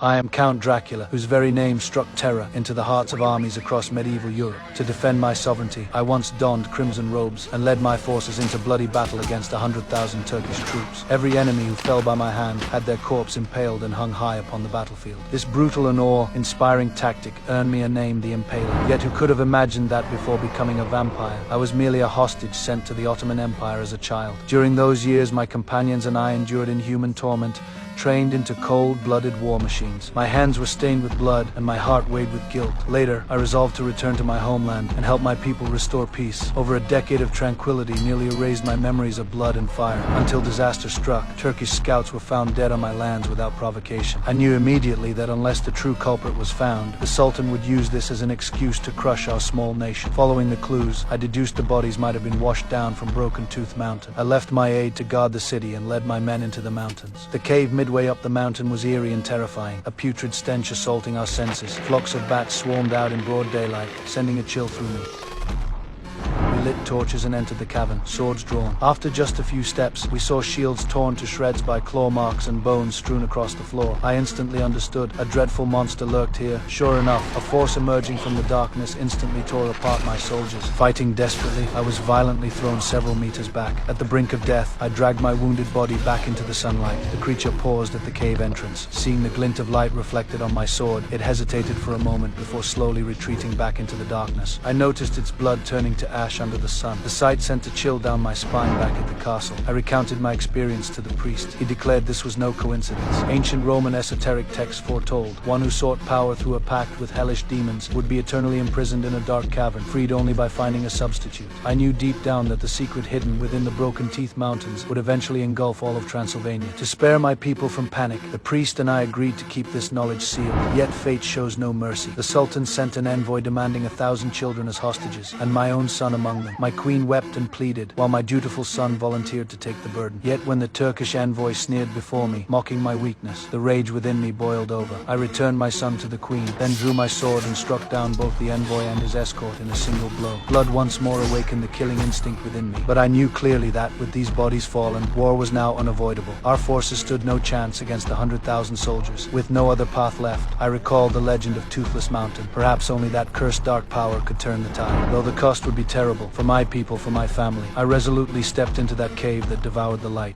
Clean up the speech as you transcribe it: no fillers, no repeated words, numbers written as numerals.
I am Count Dracula, whose very name struck terror into the hearts of armies across medieval Europe. To defend my sovereignty, I once donned crimson robes and led my forces into bloody battle against 100,000 Turkish troops. Every enemy who fell by my hand had their corpse impaled and hung high upon the battlefield. This brutal and awe-inspiring tactic earned me a name, the Impaler. Yet who could have imagined that before becoming a vampire, I was merely a hostage sent to the Ottoman Empire as a child. During those years, my companions and I endured inhuman torment, trained into cold-blooded war machines. My hands were stained with blood, and my heart weighed with guilt. Later, I resolved to return to my homeland and help my people restore peace. Over a decade of tranquility nearly erased my memories of blood and fire. Until disaster struck, Turkish scouts were found dead on my lands without provocation. I knew immediately that unless the true culprit was found, the Sultan would use this as an excuse to crush our small nation. Following the clues, I deduced the bodies might have been washed down from Broken Tooth Mountain. I left my aide to guard the city and led my men into the mountains. The cave midway up the mountain was eerie and terrifying, a putrid stench assaulting our senses. Flocks of bats swarmed out in broad daylight, sending a chill through me. We lit torches and entered the cavern, swords drawn. After just a few steps, we saw shields torn to shreds by claw marks and bones strewn across the floor. I instantly understood. A dreadful monster lurked here. Sure enough, a force emerging from the darkness instantly tore apart my soldiers. Fighting desperately, I was violently thrown several meters back. At the brink of death, I dragged my wounded body back into the sunlight. The creature paused at the cave entrance. Seeing the glint of light reflected on my sword, it hesitated for a moment before slowly retreating back into the darkness. I noticed its blood turning to ash under the sun. The sight sent a chill down my spine back at the castle. I recounted my experience to the priest. He declared this was no coincidence. Ancient Roman esoteric texts foretold one who sought power through a pact with hellish demons would be eternally imprisoned in a dark cavern, freed only by finding a substitute. I knew deep down that the secret hidden within the Broken Teeth Mountains would eventually engulf all of Transylvania. To spare my people from panic, the priest and I agreed to keep this knowledge sealed. Yet fate shows no mercy. The Sultan sent an envoy demanding 1,000 children as hostages, and my own son among them. My queen wept and pleaded, while my dutiful son volunteered to take the burden. Yet when the Turkish envoy sneered before me, mocking my weakness, the rage within me boiled over. I returned my son to the queen, then drew my sword and struck down both the envoy and his escort in a single blow. Blood once more awakened the killing instinct within me. But I knew clearly that, with these bodies fallen, war was now unavoidable. Our forces stood no chance against 100,000 soldiers. With no other path left, I recalled the legend of Toothless Mountain. Perhaps only that cursed dark power could turn the tide. Though the cost would be terrible, for my people, for my family, I resolutely stepped into that cave that devoured the light.